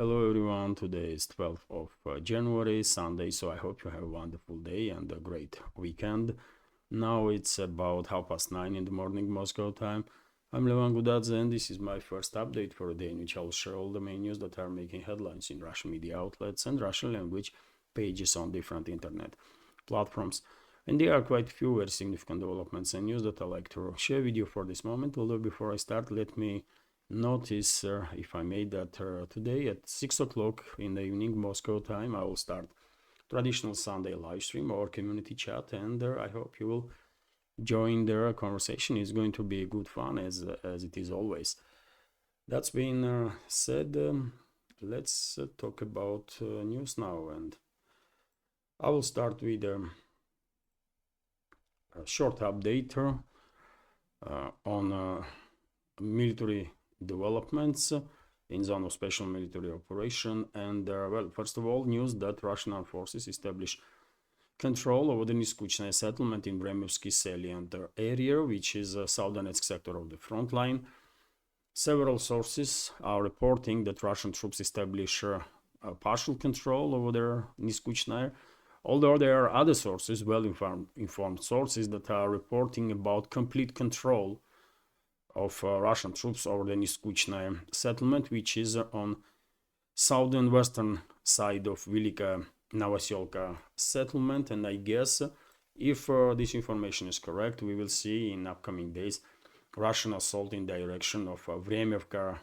Hello everyone, today is 12th of January, Sunday, so I hope you have a wonderful day and a great weekend. Now it's about 9:30 in the morning Moscow time. I'm Levan Gudadze and this is my first update for a day in which I'll share all the main news that are making headlines in Russian media outlets and Russian language pages on different internet platforms. And there are quite a few very significant developments and news that I'd like to share with you for this moment. Although before I start, let me notice, if I made that today at 6 o'clock in the evening Moscow time, I will start traditional Sunday live stream or community chat, and I hope you will join the conversation. It's going to be good fun as it is always. That's been said. Let's talk about news now, and I will start with a short update on military developments in zone of special military operation. And well, first of all, news that Russian armed forces established control over the Niskuchная settlement in Vremyevsky salient area, which is a South-Donetsk sector of the front line. Several sources are reporting that Russian troops establish a partial control over their Niskuchная, although there are other sources, well-informed sources, that are reporting about complete control of Russian troops over the Niskuchная settlement, which is on southern western side of Velika Novoselka settlement. And I guess if this information is correct, we will see in upcoming days Russian assault in direction of Vremyevka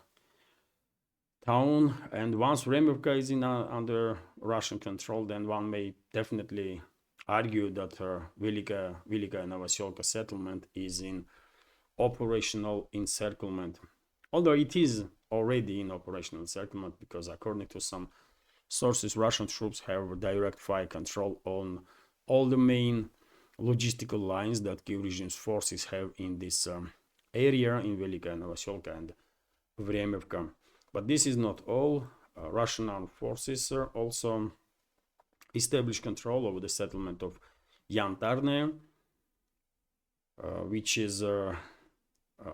town. And once Vremyevka is under Russian control, then one may definitely argue that Velika Novoselka settlement is in operational encirclement, although it is already in operational encirclement, because according to some sources, Russian troops have direct fire control on all the main logistical lines that Kyiv regime's forces have in this area in Velika Novoselka and Vremyevka. But this is not all. Russian armed forces also established control over the settlement of Yantarne, which is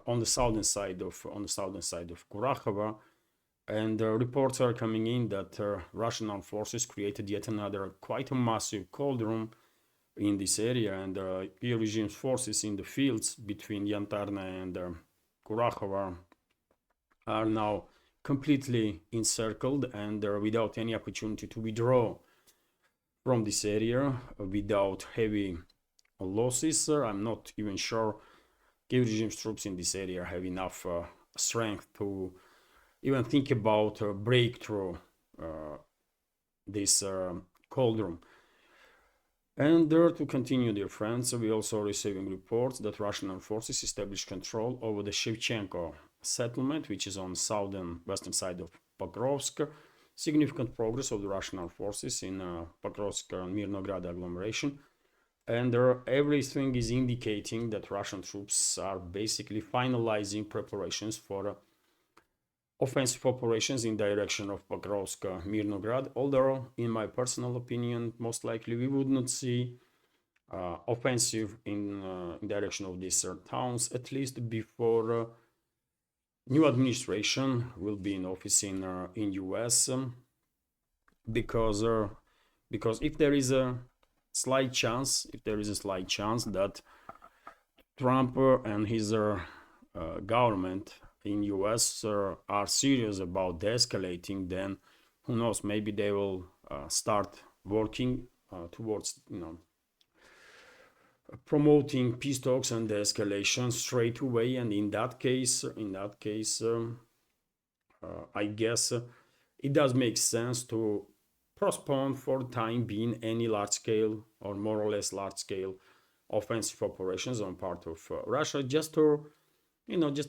on the southern side of Kurakhova, and reports are coming in that Russian armed forces created yet another quite a massive cauldron in this area, and Kyiv regime's forces in the fields between Yantarne and Kurakhova are now completely encircled and without any opportunity to withdraw from this area without heavy losses. I'm not even sure Kyiv regime's troops in this area have enough strength to even think about a breakthrough this cauldron. And to continue, dear friends, we also receiving reports that Russian armed forces established control over the Shevchenko settlement, which is on southern western side of Pokrovsk. Significant progress of the Russian armed forces in Pokrovsk and Mirnograd agglomeration. And everything is indicating that Russian troops are basically finalizing preparations for offensive operations in direction of Pokrovsk, Mirnograd. Although, in my personal opinion, most likely we would not see offensive in direction of these towns, at least before new administration will be in office in US, because if there is a slight chance that Trump and his government in US are serious about de-escalating, then who knows, maybe they will start working towards promoting peace talks and de-escalation straight away. And in that case, I guess it does make sense to postpone for the time being any large-scale or more or less large-scale offensive operations on part of Russia, just to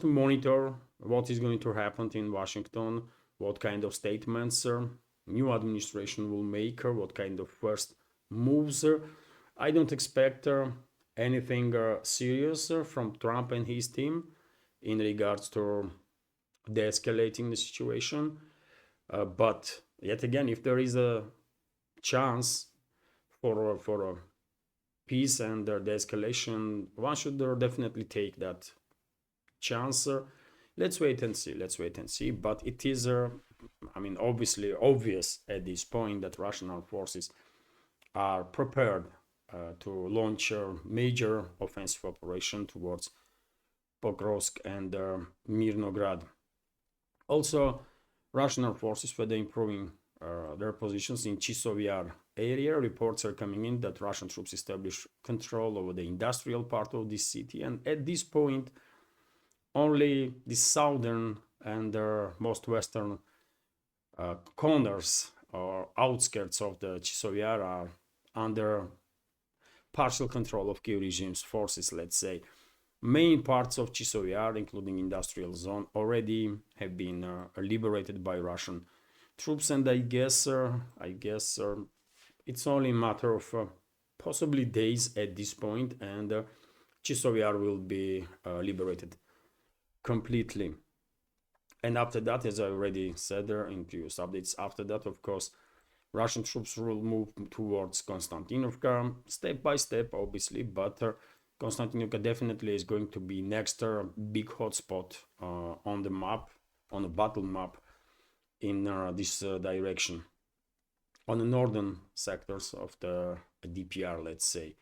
monitor what is going to happen in Washington, what kind of statements new administration will make, what kind of first moves. I don't expect anything serious from Trump and his team in regards to de-escalating the situation, but yet again, if there is a chance for peace and de-escalation, one should definitely take that chance. Let's wait and see. But it is, I'm mean, obvious at this point that Russian armed forces are prepared to launch a major offensive operation towards Pokrovsk and Mirnograd. Also, Russian armed forces were improving their positions in Chisov Yar area. Reports are coming in that Russian troops established control over the industrial part of this city, and at this point, only the southern and most western corners or outskirts of the Chisov Yar are under partial control of Kyiv regime's forces, let's say. Main parts of Chisov Yar, including industrial zone, already have been liberated by Russian troops, and I guess it's only a matter of possibly days at this point, and Chisov Yar will be liberated completely. And after that, as I already said there in previous updates, after that, of course, Russian troops will move towards Konstantinovka, step by step, obviously, but Konstantinovka definitely is going to be next big hotspot on the map, on the battle map in this direction, on the northern sectors of the DPR, let's say,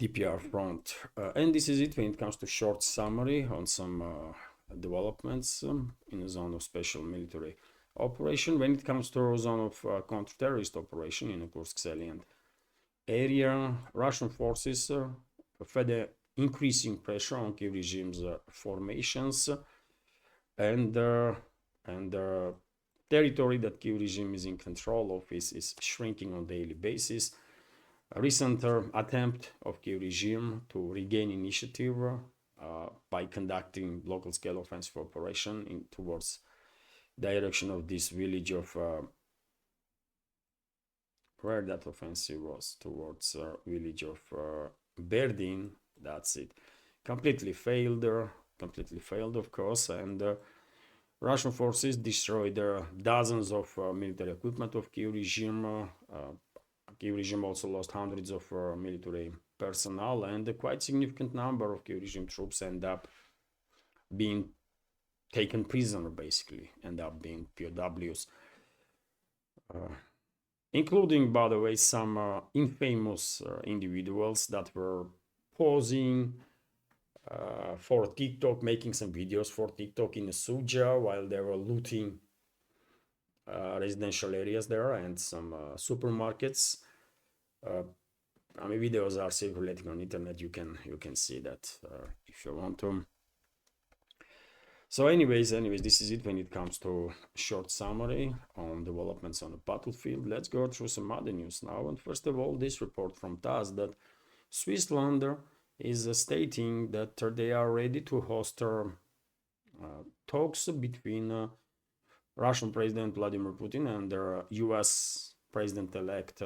DPR front. And this is it when it comes to short summary on some developments in the zone of special military operation. When it comes to a zone of counter-terrorist operation in the Kursk salient area, Russian forces fed increasing pressure on Kyiv regime's formations, and territory that Kyiv regime is in control of is shrinking on a daily basis. A recent attempt of Kyiv regime to regain initiative by conducting local scale offensive operation towards direction of this village of where that offensive was, towards village of Berdin. That's it. Completely failed, of course, and Russian forces destroyed dozens of military equipment of Kyiv regime. Kyiv regime also lost hundreds of military personnel, and a quite significant number of Kyiv regime troops end up being taken prisoner, basically, end up being POWs. Including, by the way, some infamous individuals that were posing for TikTok, making some videos for TikTok in Suja while they were looting residential areas there and some supermarkets. I mean, videos are circulating on internet. You can see that if you want to. So anyways, this is it when it comes to short summary on developments on the battlefield. Let's go through some other news now. And first of all, this report from TASS that Switzerland is stating that they are ready to host talks between Russian President Vladimir Putin and US President-elect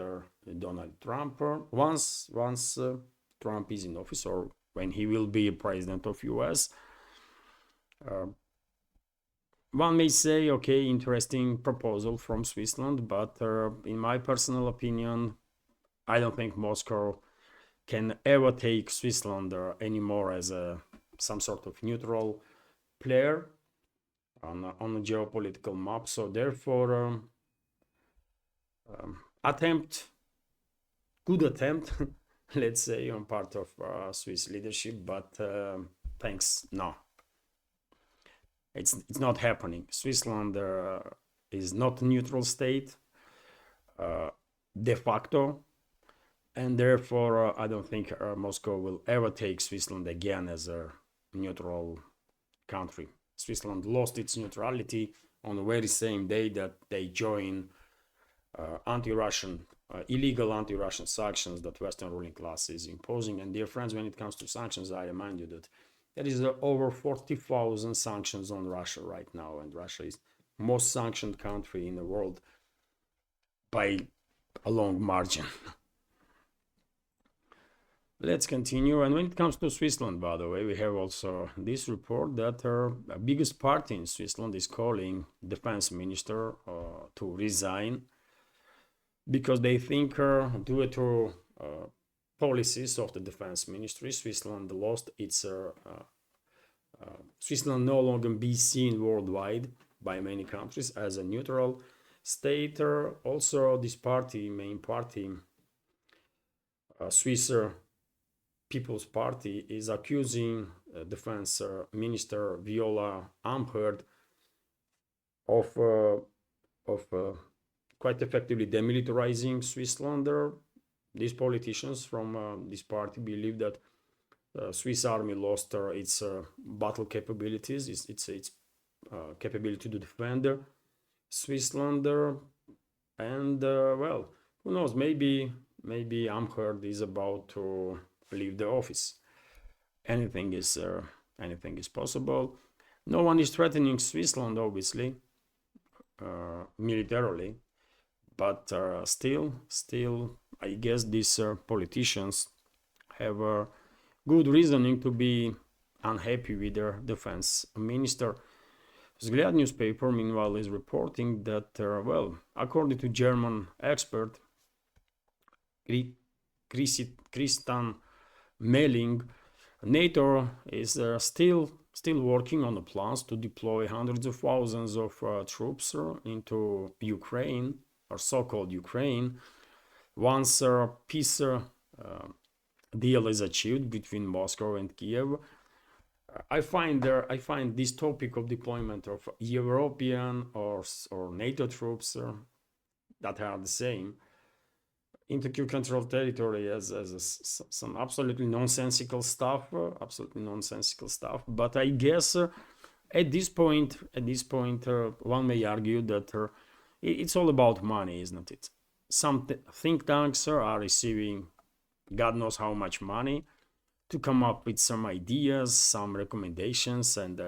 Donald Trump once Trump is in office, or when he will be president of US. One may say, okay, interesting proposal from Switzerland, but in my personal opinion, I don't think Moscow can ever take Switzerland anymore as some sort of neutral player on a geopolitical map. So therefore, good attempt, let's say, on part of Swiss leadership, but thanks, no. It's not happening. Switzerland is not a neutral state de facto, and therefore I don't think Moscow will ever take Switzerland again as a neutral country. Switzerland lost its neutrality on the very same day that they joined illegal anti-Russian sanctions that Western ruling class is imposing. And dear friends, when it comes to sanctions, I remind you that there is over 40,000 sanctions on Russia right now, and Russia is most sanctioned country in the world by a long margin. Let's continue. And when it comes to Switzerland, by the way, we have also this report that our biggest party in Switzerland is calling defense minister to resign because they think due to policies of the defense ministry, Switzerland lost its Switzerland no longer be seen worldwide by many countries as a neutral state. Also, this party, main party, Swiss People's Party, is accusing Defense Minister Viola Amherd of quite effectively demilitarizing Switzerland. These politicians from this party believe that Swiss army lost its battle capabilities, its capability to defend Switzerland, and well, who knows? Maybe Amherd is about to leave the office. Anything is possible. No one is threatening Switzerland, obviously, militarily, but still, I guess these politicians have good reasoning to be unhappy with their defense minister. Vzgliad newspaper, meanwhile, is reporting that, well, according to German expert Christian Melling, NATO is still working on the plans to deploy hundreds of thousands of troops into Ukraine, or so-called Ukraine, once peace deal is achieved between Moscow and Kyiv. I find this topic of deployment of European or NATO troops that are the same into Kyiv-controlled territory as some absolutely nonsensical stuff. But I guess at this point, one may argue that it's all about money, isn't it? Some think tanks are receiving God knows how much money to come up with some ideas, some recommendations, and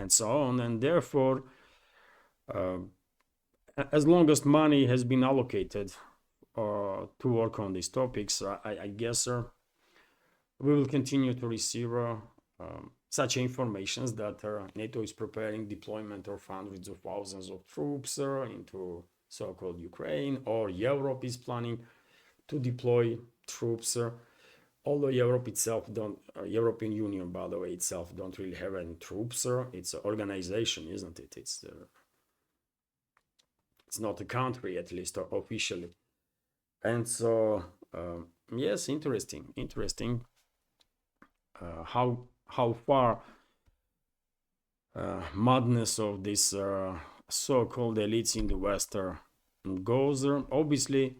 so on. And therefore, as long as money has been allocated to work on these topics, I guess we will continue to receive such informations that NATO is preparing deployment of hundreds of thousands of troops into so-called Ukraine, or Europe is planning to deploy troops, although Europe itself European Union, by the way, itself don't really have any troops. It's an organization, isn't it? It's not a country, at least officially. And so, yes, interesting how far madness of this so-called elites in the West goes. Obviously,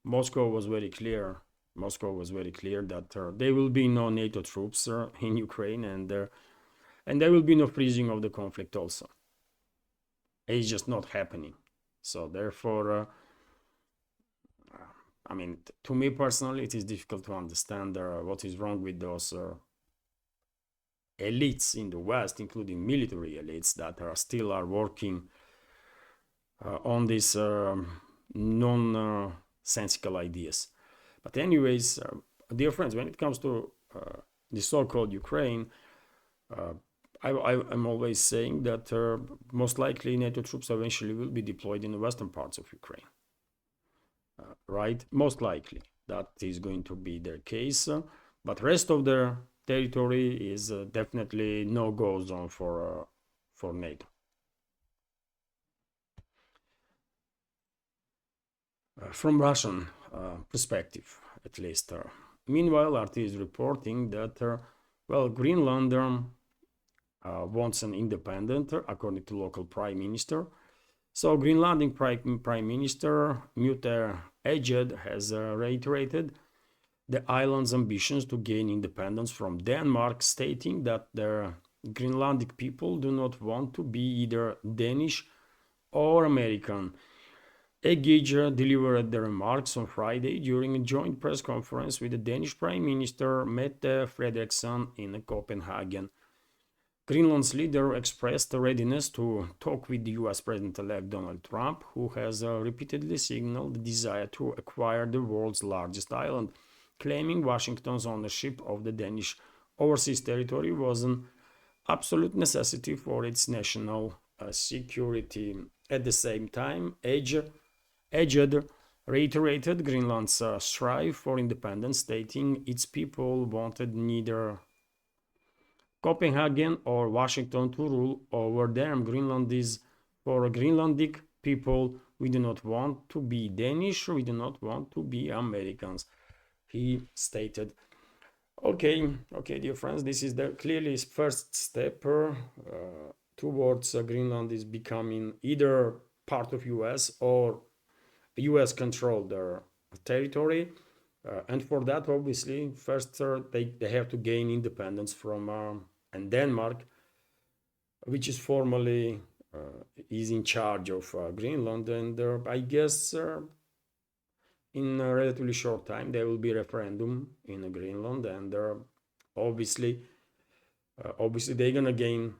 Moscow was very clear that there will be no NATO troops in Ukraine, and there will be no freezing of the conflict also. It's just not happening. So therefore, I mean, to me personally, it is difficult to understand what is wrong with those elites in the West, including military elites, that are still working on these nonsensical ideas. But anyways, dear friends, when it comes to the so-called Ukraine, I'm always saying that most likely NATO troops eventually will be deployed in the western parts of Ukraine. Right? Most likely that is going to be their case. But rest of their territory is definitely no-go zone for NATO. From Russian perspective, at least. Meanwhile, RT is reporting that, well, Greenland wants an independent, according to local prime minister. So Greenlandic prime minister Mute Ejed has reiterated the island's ambitions to gain independence from Denmark, stating that the Greenlandic people do not want to be either Danish or American. Ejed delivered the remarks on Friday during a joint press conference with the Danish Prime Minister Mette Frederiksen in Copenhagen. Greenland's leader expressed a readiness to talk with the US President-elect Donald Trump, who has repeatedly signaled the desire to acquire the world's largest island, claiming Washington's ownership of the Danish overseas territory was an absolute necessity for its national security. At the same time, Ejed reiterated Greenland's strive for independence, stating its people wanted neither Copenhagen or Washington to rule over them. Greenland is for Greenlandic people. We do not want to be Danish. We do not want to be Americans, he stated. Okay, dear friends, this is the clearly first step towards Greenland is becoming either part of US or US controlled territory. And for that, obviously, first they have to gain independence from and Denmark, which is formally is in charge of Greenland. And I guess in a relatively short time there will be a referendum in Greenland, and obviously they're gonna gain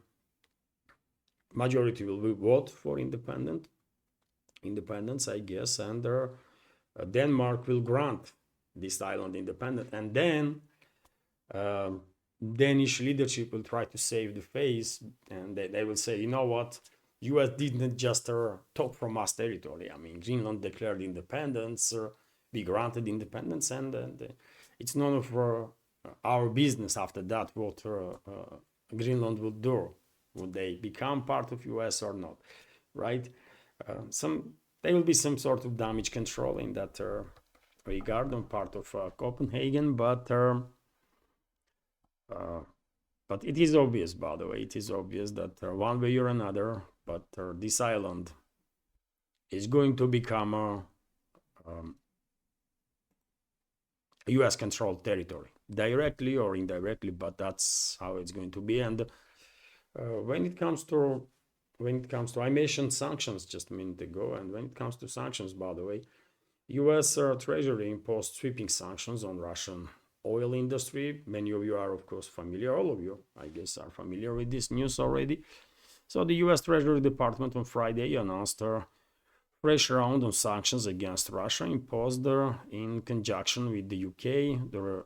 majority will vote for independence, I guess, and Denmark will grant this island independence, and then Danish leadership will try to save the face, and they will say, you know what, US didn't just talk from us territory. I mean, Greenland declared independence, we granted independence, and it's none of our business after that what Greenland would do. Would they become part of US or not, right? There will be some sort of damage control in that regard on part of Copenhagen, but it is obvious, by the way, it is obvious that one way or another, but this island is going to become a US-controlled territory, directly or indirectly, but that's how it's going to be. And when it comes to, I mentioned sanctions just a minute ago, and when it comes to sanctions, by the way, US Treasury imposed sweeping sanctions on Russian oil industry. Many of you are, of course, familiar, all of you, I guess, are familiar with this news already. So the US Treasury Department on Friday announced a fresh round of sanctions against Russia imposed in conjunction with the UK. The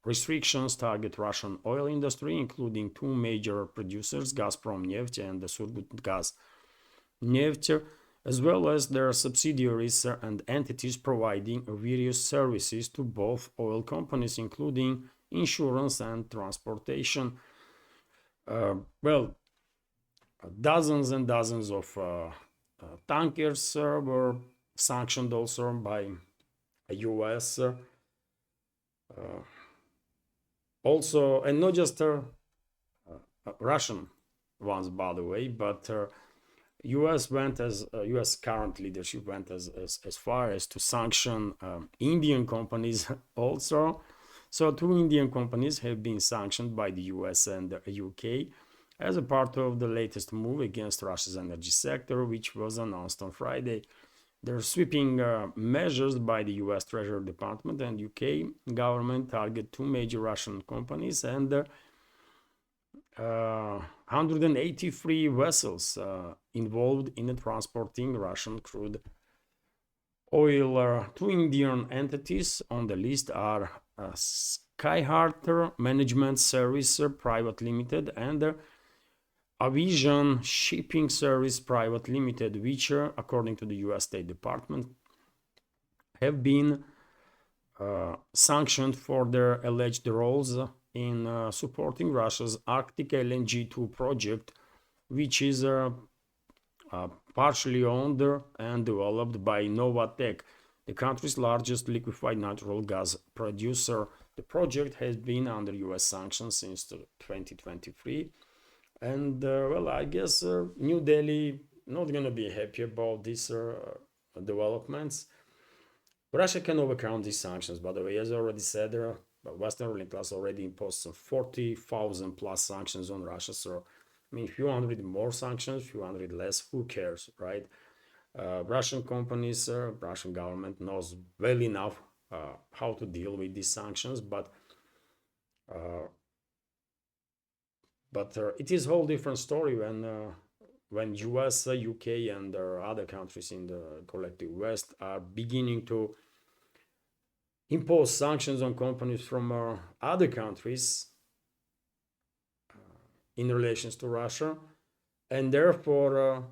restrictions target Russian oil industry, including two major producers, Gazprom Neft and the Surgutgaz Neft, as well as their subsidiaries and entities providing various services to both oil companies, including insurance and transportation. Dozens and dozens of tankers were sanctioned also by US. Also, and not just Russian ones, by the way, but US current leadership went as far as to sanction Indian companies also. So 2 Indian companies have been sanctioned by the US and the UK as a part of the latest move against Russia's energy sector, which was announced on Friday. The sweeping measures by the US Treasury Department and UK government target 2 major Russian companies and 183 vessels involved in transporting Russian crude oil. 2 Indian entities on the list are Skyhart Management Service Private Limited and Aviation Shipping Service Private Limited, which, according to the US State Department, have been sanctioned for their alleged roles in supporting Russia's Arctic LNG 2 project, which is partially owned and developed by Novatek, the country's largest liquefied natural gas producer. The project has been under US sanctions since 2023. And I guess New Delhi not going to be happy about these developments. Russia can overcome these sanctions, by the way. As I already said, Western ruling class already imposed some 40,000 plus sanctions on Russia. So, I mean, a few hundred more sanctions, a few hundred less, who cares, right? Russian companies, Russian government knows well enough how to deal with these sanctions, but it is a whole different story when US, UK, and other countries in the collective West are beginning to impose sanctions on companies from other countries in relations to Russia, and therefore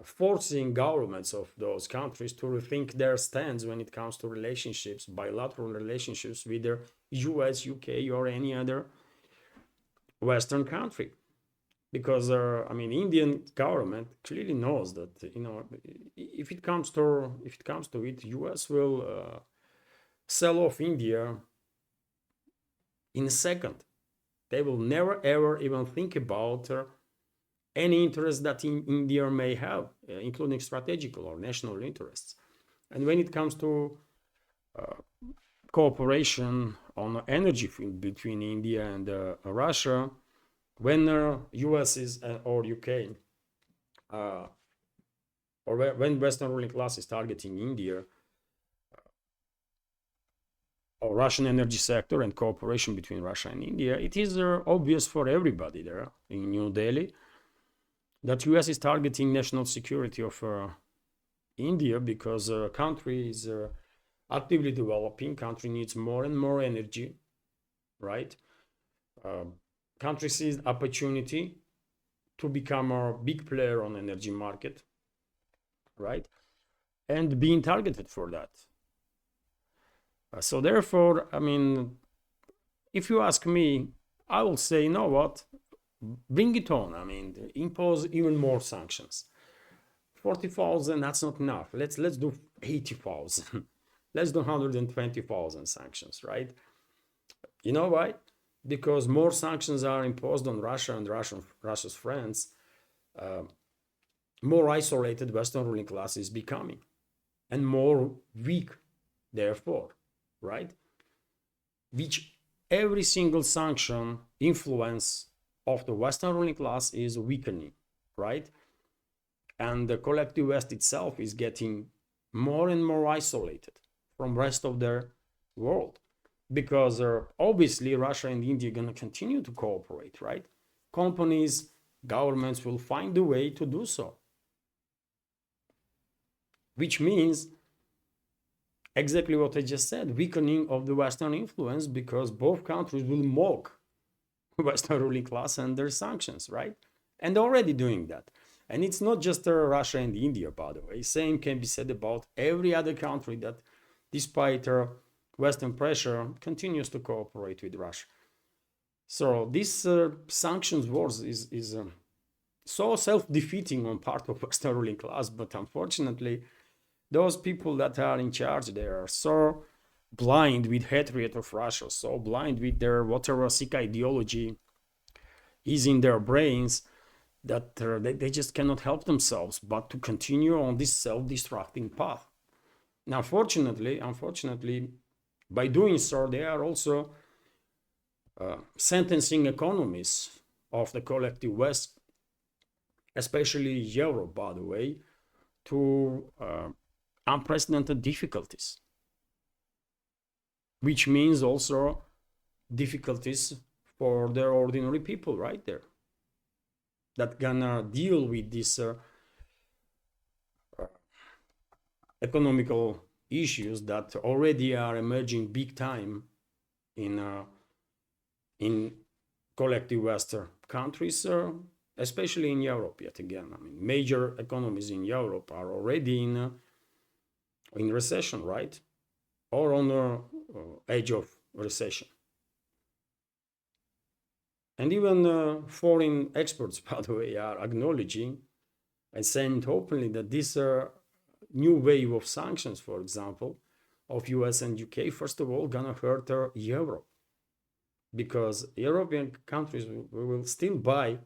forcing governments of those countries to rethink their stance when it comes to relationships, bilateral relationships with their US, UK, or any other Western country. Because I mean, Indian government clearly knows that, you know, if it comes to it, US will sell off India in a second. They will never ever even think about any interest that India may have, including strategical or national interests. And when it comes to cooperation on energy field between India and Russia, when US is or UK or when Western ruling class is targeting India or Russian energy sector and cooperation between Russia and India, it is obvious for everybody there in New Delhi that US is targeting national security of India, because country is actively developing, country needs more and more energy, right? Country sees opportunity to become a big player on energy market, right? And being targeted for that. So therefore, I mean, if you ask me, I will say, you know what, bring it on. I mean, impose even more sanctions. 40,000, that's not enough. Let's do 80,000. Let's do 120,000 sanctions, right? You know why? Because more sanctions are imposed on Russia and Russia's friends, more isolated Western ruling class is becoming, and more weak, therefore, right? Which every single sanction influence of the Western ruling class is weakening, right? And the collective West itself is getting more and more isolated from rest of the world, because obviously Russia and India are going to continue to cooperate, right? Companies, governments will find a way to do so, which means exactly what I just said, weakening of the Western influence, because both countries will mock Western ruling class and their sanctions, right? And already doing that. And it's not just Russia and India, by the way. Same can be said about every other country that, despite Western pressure, continues to cooperate with Russia. So this sanctions wars is so self-defeating on part of Western ruling class, but unfortunately, those people that are in charge, they are so blind with hatred of Russia, so blind with their whatever sick ideology is in their brains, that they just cannot help themselves but to continue on this self-destructing path. Now, unfortunately, by doing so, they are also sentencing economies of the collective West, especially Europe, by the way, to unprecedented difficulties, which means also difficulties for the ordinary people right there that gonna deal with these economical issues that already are emerging big time in collective Western countries, especially in Europe. Yet again, I mean, major economies in Europe are already in recession, right, or on the edge of recession. And even foreign experts, by the way, are acknowledging and saying openly that this new wave of sanctions, for example, of US and UK, first of all, gonna hurt Europe, because European countries will still buy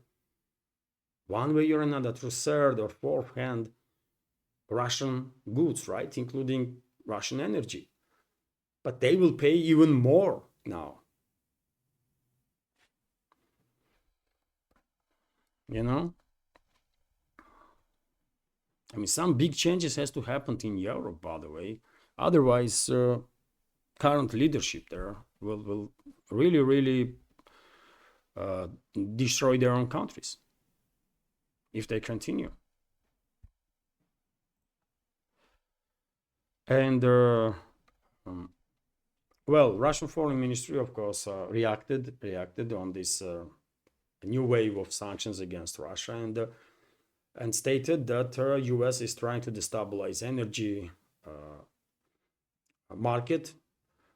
one way or another through third or fourth hand Russian goods, right, including Russian energy, but they will pay even more now. You know, I mean, some big changes has to happen in Europe, by the way. Otherwise, current leadership there will really destroy their own countries if they continue. And well, Russian Foreign Ministry, of course, reacted on this new wave of sanctions against Russia, and stated that US is trying to destabilize energy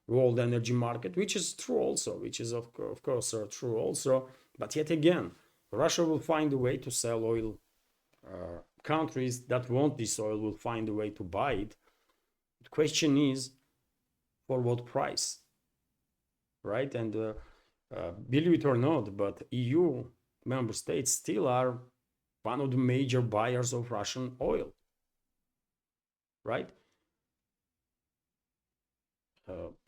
world energy market, which is true also, which is of course true also, But yet again, Russia will find a way to sell oil. Countries that want this oil will find a way to buy it. The question is, for what price, right? And believe it or not, but EU member states still are one of the major buyers of Russian oil, right?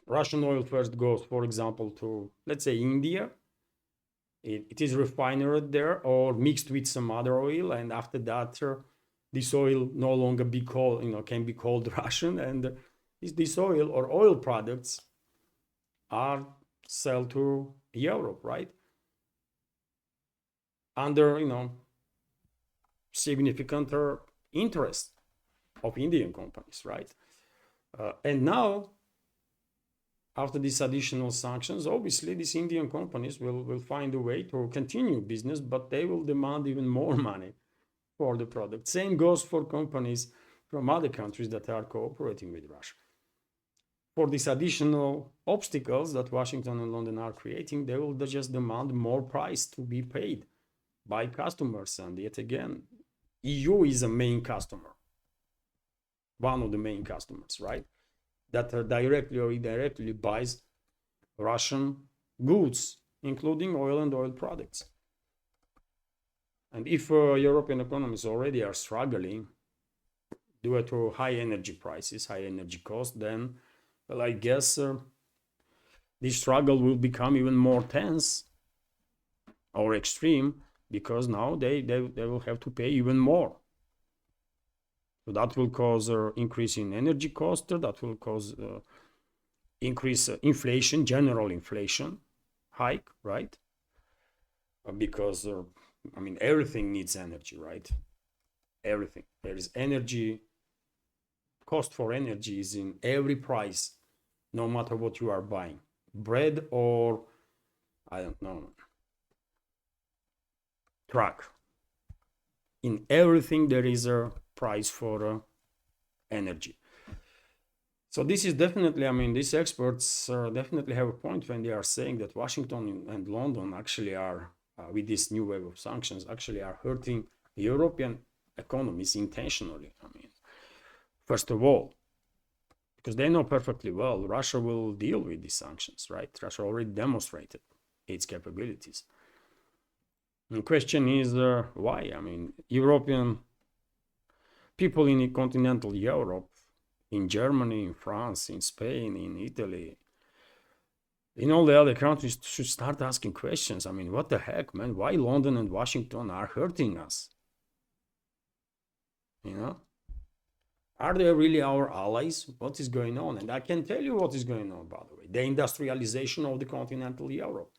Russian oil first goes, for example, to, let's say, India. It is refined there or mixed with some other oil, and after that, this oil no longer be called, can be called Russian, and this oil or oil products are sold to Europe, right? Under, significant interest of Indian companies, right? And now, after these additional sanctions, obviously these Indian companies will find a way to continue business, but they will demand even more money for the product. Same goes for companies from other countries that are cooperating with Russia. For these additional obstacles that Washington and London are creating, they will just demand more price to be paid by customers. And yet again, EU is a main customer, one of the main customers, right? That directly or indirectly buys Russian goods, including oil and oil products. And if European economies already are struggling due to high energy prices, high energy costs, then, well, I guess this struggle will become even more tense or extreme, because now they will have to pay even more. So that will cause increase in energy cost, that will cause increase inflation, general inflation hike, right? Because, everything needs energy, right? Everything. There is energy, cost for energy is in every price, no matter what you are buying. Bread or, I don't know, truck. In everything there is a price for energy. So this is definitely, these experts definitely have a point when they are saying that Washington and London actually are, with this new wave of sanctions, actually are hurting European economies intentionally. First of all, because they know perfectly well Russia will deal with these sanctions, right? Russia already demonstrated its capabilities. The question is why? European people in continental Europe, in Germany, in France, in Spain, in Italy, in all the other countries should start asking questions. What the heck, man? Why London and Washington are hurting us? Are they really our allies? What is going on? And I can tell you what is going on, by the way. The industrialization of the continental Europe,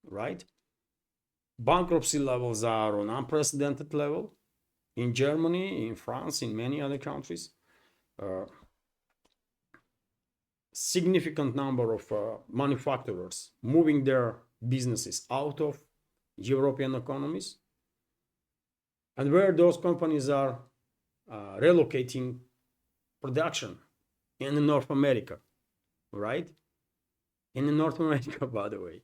right? Bankruptcy levels are on unprecedented level in Germany, in France, in many other countries. Significant number of manufacturers moving their businesses out of European economies. And where those companies are relocating production in North America, right? In North America, by the way.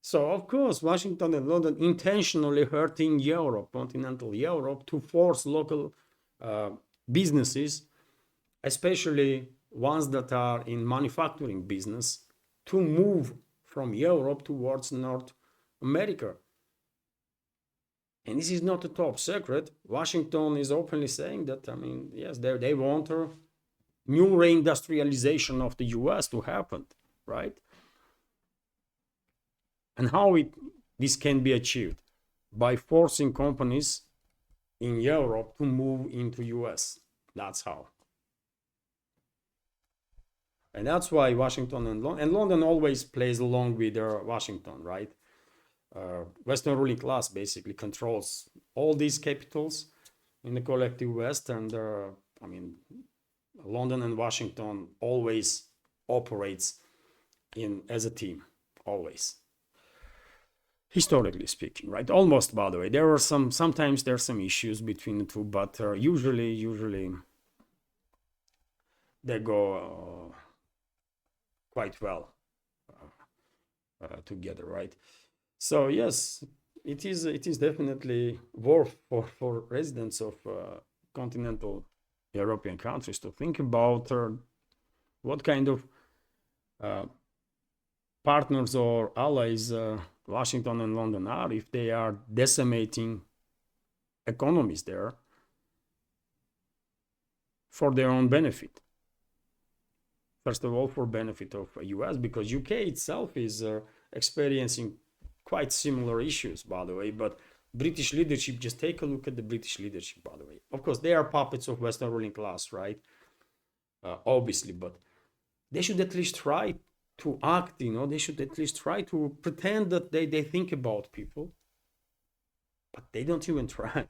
So, of course, Washington and London intentionally hurting Europe, continental Europe, to force local businesses, especially ones that are in manufacturing business, to move from Europe towards North America. And this is not a top secret. Washington is openly saying that, yes, they want a new reindustrialization of the US to happen, right? And how this can be achieved? By forcing companies in Europe to move into US. That's how. And that's why Washington and London always plays along with Washington, right? Western ruling class basically controls all these capitals in the collective West, and London and Washington always operates as a team, always. Historically speaking, right? Almost, by the way. Sometimes there are some issues between the two, but usually they go quite well together, right? So yes, it is definitely worth for residents of continental European countries to think about what kind of uh, partners or allies Washington and London are if they are decimating economies there for their own benefit. First of all, for benefit of US, because UK itself is experiencing quite similar issues, by the way. But British leadership, just take a look at the British leadership, by the way. Of course, they are puppets of Western ruling class, right? Obviously, but they should at least try to act, they should at least try to pretend that they think about people, but they don't even try.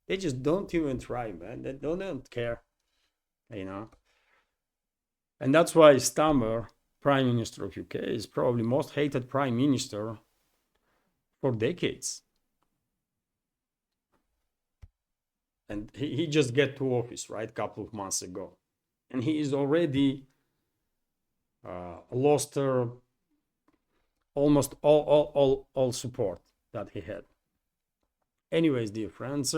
They just don't even try, man. They don't care, you know. And that's why Stammer, Prime Minister of UK, is probably most hated Prime Minister for decades. And he just get to office, right, a couple of months ago. And he is already lost almost all support that he had. Anyways, dear friends,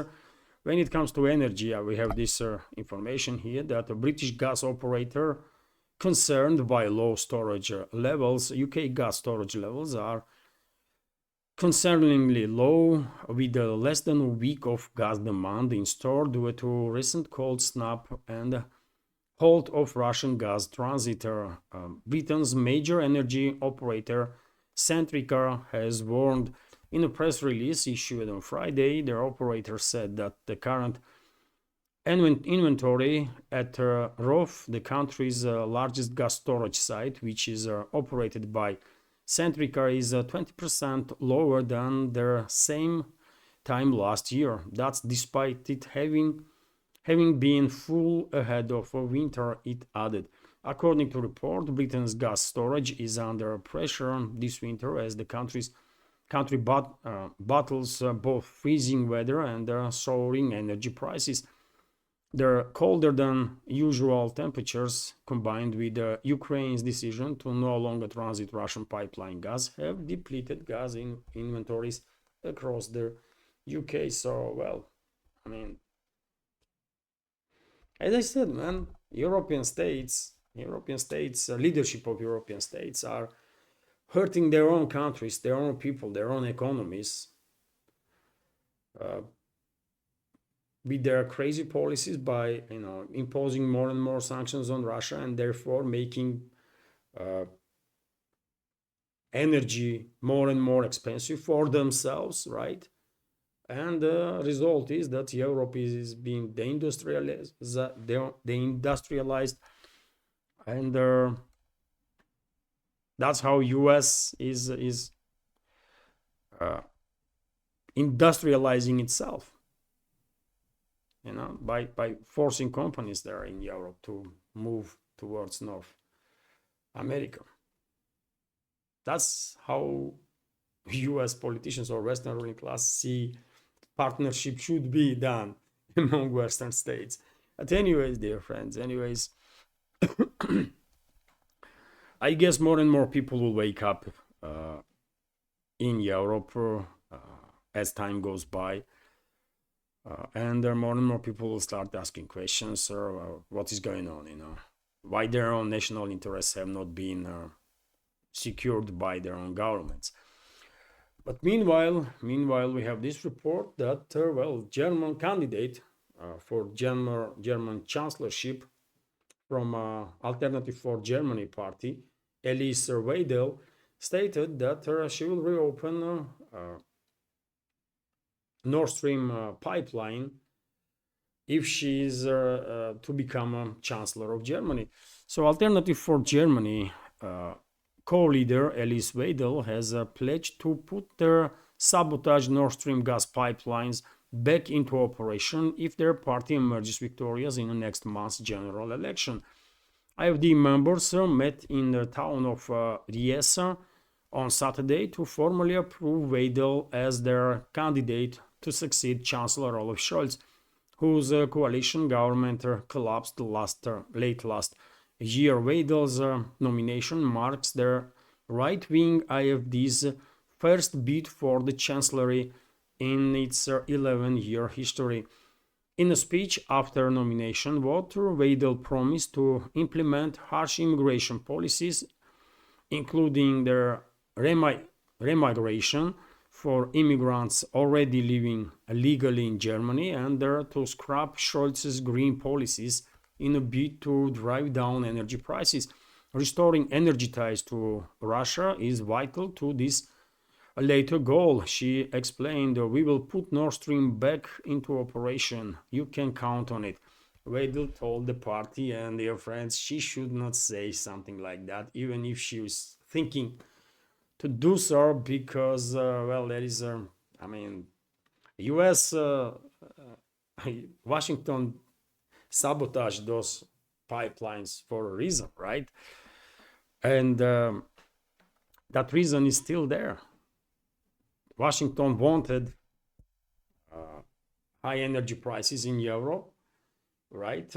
when it comes to energy, we have this information here that a British gas operator concerned by low storage levels, UK gas storage levels are concerningly low, with less than a week of gas demand in store due to recent cold snap and halt of Russian gas transit. Britain's major energy operator, Centrica, has warned in a press release issued on Friday. Their operator said that the current inventory at Rof, the country's largest gas storage site, which is operated by Centrica, is 20% lower than their same time last year. That's despite it having been full ahead of winter, it added. According to report, Britain's gas storage is under pressure this winter as the country battles both freezing weather and soaring energy prices. The colder than usual temperatures, combined with Ukraine's decision to no longer transit Russian pipeline gas, have depleted gas inventories across the UK. So, well, I mean, as I said, man, European states, leadership of European states are hurting their own countries, their own people, their own economies with their crazy policies by imposing more and more sanctions on Russia and therefore making energy more and more expensive for themselves, right? And the result is that Europe is being deindustrialized, and that's how US is industrializing itself, by forcing companies there in Europe to move towards North America. That's how US politicians or Western ruling class see partnership should be done among Western states. But anyways, dear friends, I guess more and more people will wake up in Europe as time goes by. And more and more people will start asking questions, what is going on, why their own national interests have not been secured by their own governments. But meanwhile, we have this report that, German candidate for German chancellorship from Alternative for Germany party, Alice Weidel, stated that she will reopen Nord Stream pipeline if she is to become a chancellor of Germany. So Alternative for Germany co-leader Alice Weidel has pledged to put their sabotaged Nord Stream gas pipelines back into operation if their party emerges victorious in the next month's general election. AfD members met in the town of Riesa on Saturday to formally approve Weidel as their candidate to succeed Chancellor Olaf Scholz, whose coalition government collapsed late last year. Weidel's nomination marks their right-wing AfD's first bid for the chancellery in its 11-year history. In a speech after nomination vote, Weidel promised to implement harsh immigration policies, including the remigration for immigrants already living illegally in Germany, and to scrap Scholz's green policies in a bid to drive down energy prices. Restoring energy ties to Russia is vital to this later goal. She explained, we will put Nord Stream back into operation. You can count on it. Weidel told the party and their friends she should not say something like that, even if she was thinking to do so, because, well, there is, I mean, US, Washington sabotaged those pipelines for a reason, right? And that reason is still there. Washington wanted high energy prices in Europe, right?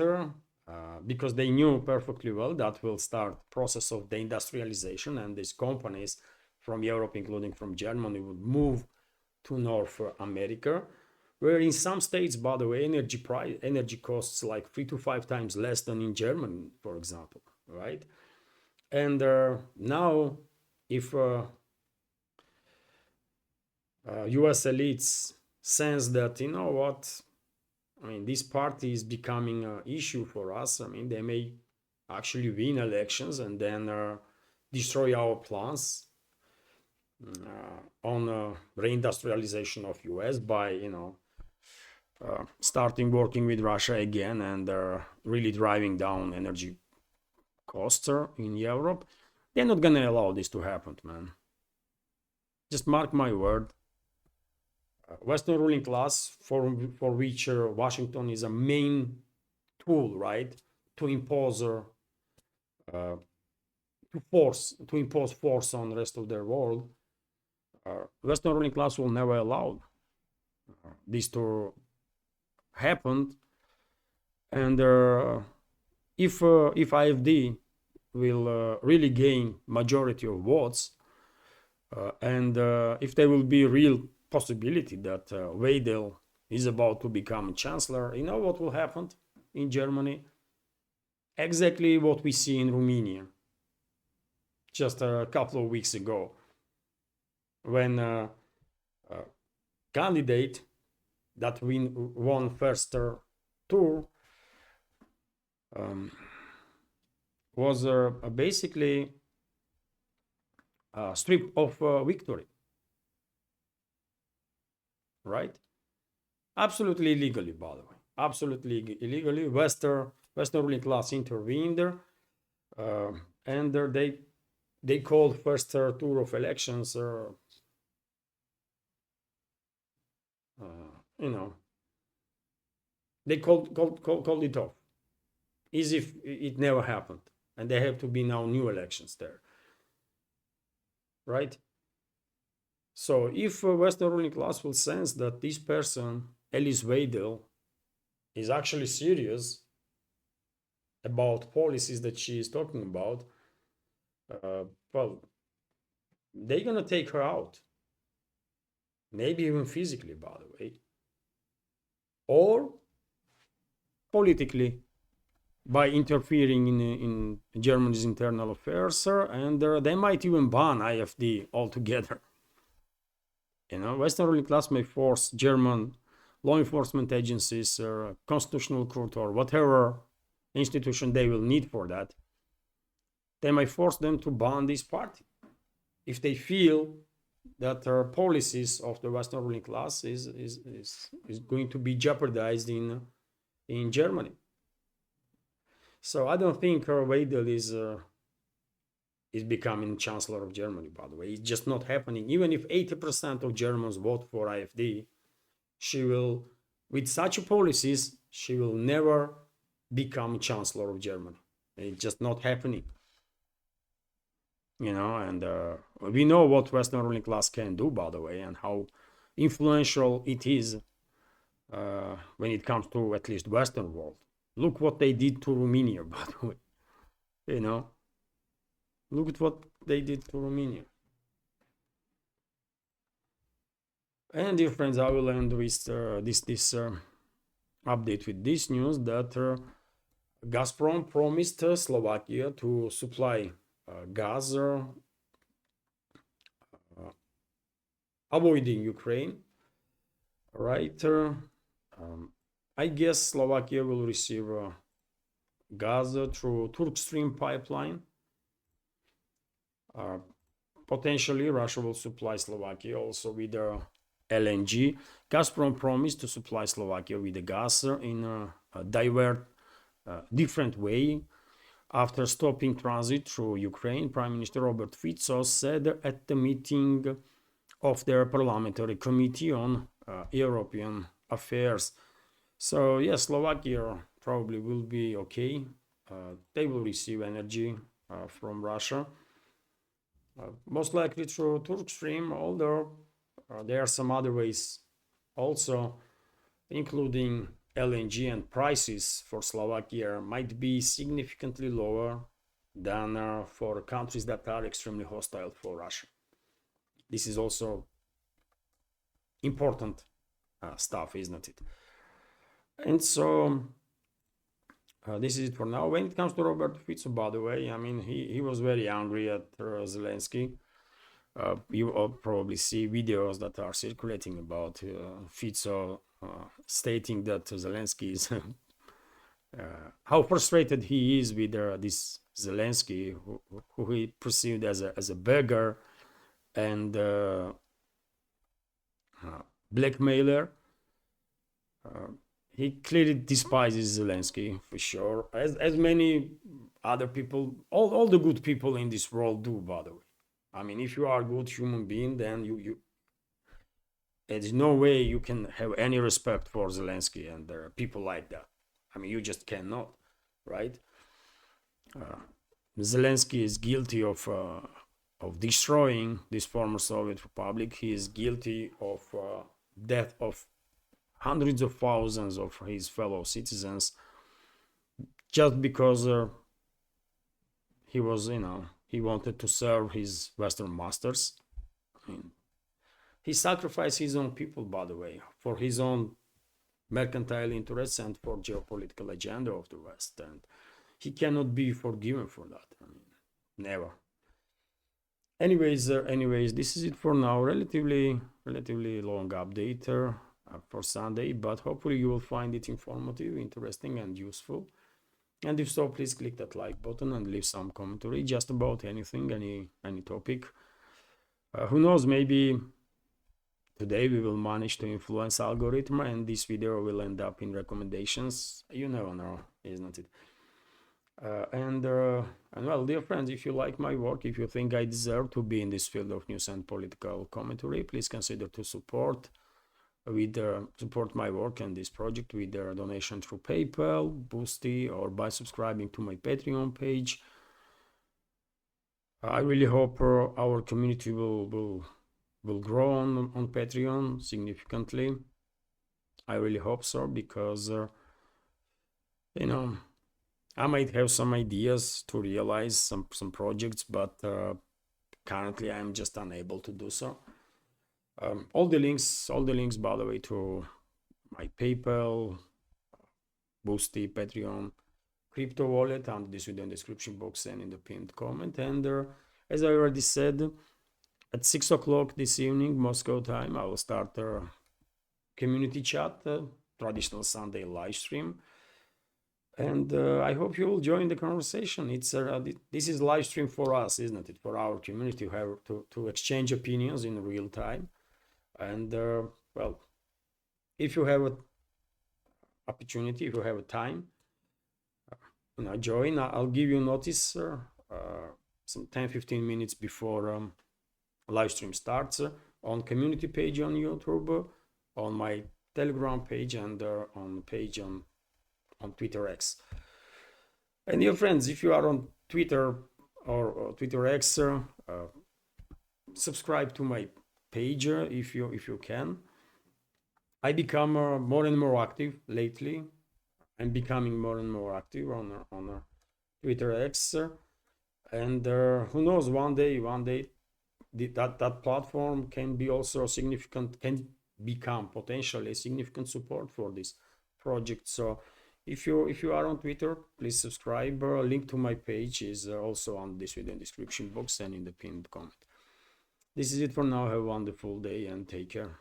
Because they knew perfectly well that will start process of deindustrialization, and these companies from Europe, including from Germany, would move to North America, where in some states, by the way, energy costs like 3 to 5 times less than in Germany, for example, right? And now, if US elites sense that, you know what, I mean, this party is becoming an issue for us, I mean, they may actually win elections and then destroy our plans on reindustrialization of US by, you know, starting working with Russia again and really driving down energy costs in Europe. They're not gonna allow this to happen, man. Just mark my word. Western ruling class, for which Washington is a main tool, right, to impose force on the rest of the world. Western ruling class will never allow this to happen, and if AfD will really gain majority of votes, and if there will be real possibility that Weidel is about to become chancellor, you know what will happen in Germany? Exactly what we see in Romania just a couple of weeks ago, when a candidate that won first tour was basically stripped of victory, right? Absolutely illegally, by the way. Absolutely illegally. Western ruling class intervened, and they called first tour of elections, you know, they called it off, as if it never happened, and there have to be now new elections there, right? So if Western ruling class will sense that this person, Alice Weidel, is actually serious about policies that she is talking about, well, they're gonna take her out, maybe even physically, by the way, or politically by interfering in Germany's internal affairs, and they might even ban AfD altogether. You know, Western ruling class may force German law enforcement agencies, constitutional court, or whatever institution they will need for that. They might force them to ban this party if they feel that policies of the Western ruling class is going to be jeopardized in Germany. So I don't think Weidel is becoming Chancellor of Germany, by the way. It's just not happening. Even if 80% of Germans vote for AfD, she will, with such policies, she will never become Chancellor of Germany. It's just not happening. You know, and we know what Western ruling class can do, by the way, and how influential it is when it comes to at least Western world. Look what they did to Romania, by the way. You know, look at what they did to Romania. And dear friends, I will end with this update with this news that Gazprom promised Slovakia to supply gas, avoiding Ukraine. Right? I guess Slovakia will receive gas through Turk Stream pipeline. Potentially, Russia will supply Slovakia also with LNG. Gazprom promised to supply Slovakia with the gas in a different way. After stopping transit through Ukraine, Prime Minister Robert Fico said at the meeting of their parliamentary committee on European affairs. So yes, Slovakia probably will be okay. They will receive energy from Russia, most likely through Turk Stream, although there are some other ways also, including LNG, and prices for Slovakia might be significantly lower than for countries that are extremely hostile for Russia. This is also important stuff, isn't it? And so this is it for now. When it comes to Robert Fico, by the way, I mean, he was very angry at Zelensky. You all probably see videos that are circulating about Fico stating that Zelensky is how frustrated he is with this Zelensky, who he perceived as a beggar and blackmailer. He clearly despises Zelensky for sure, as many other people, all the good people in this world do, by the way. I mean, if you are a good human being, then there's no way you can have any respect for Zelensky and people like that. I mean, you just cannot, right? Zelensky is guilty of destroying this former Soviet republic. He is guilty of death of hundreds of thousands of his fellow citizens, just because he was, he wanted to serve his Western masters. I mean, he sacrificed his own people, by the way, for his own mercantile interests and for geopolitical agenda of the West, and he cannot be forgiven for that. I mean, never. Anyways, this is it for now. Relatively long update for Sunday, but hopefully you will find it informative, interesting, and useful. And if so, please click that like button and leave some commentary just about anything, any topic. Who knows, maybe today we will manage to influence algorithm and this video will end up in recommendations. You never know, isn't it? And well, dear friends, if you like my work, if you think I deserve to be in this field of news and political commentary, please consider to support my work and this project with a donation through PayPal, Boosty, or by subscribing to my Patreon page. I really hope our community will grow on Patreon significantly. I really hope so, because I might have some ideas to realize some projects, but currently I'm just unable to do so. All the links, by the way, to my PayPal, Boosty, Patreon, crypto wallet, and this video in the description box and in the pinned comment. And as I already said, at 6 o'clock this evening, Moscow time, I will start a community chat, traditional Sunday live stream. And I hope you will join the conversation. This is live stream for us, isn't it? For our community to exchange opinions in real time. And well, if you have an opportunity, if you have a time, join. I'll give you notice some 10-15 minutes before live stream starts on community page on YouTube, on my Telegram page, and on page on Twitter X. And dear friends, if you are on Twitter or Twitter X, subscribe to my page if you can. I become more and more active lately. I'm becoming more and more active on Twitter X, and who knows, one day that platform can be also significant, can become potentially a significant support for this project. So if you are on Twitter, please subscribe. Link to my page is also on this video description box and in the pinned comment. This is it for now. Have a wonderful day and take care.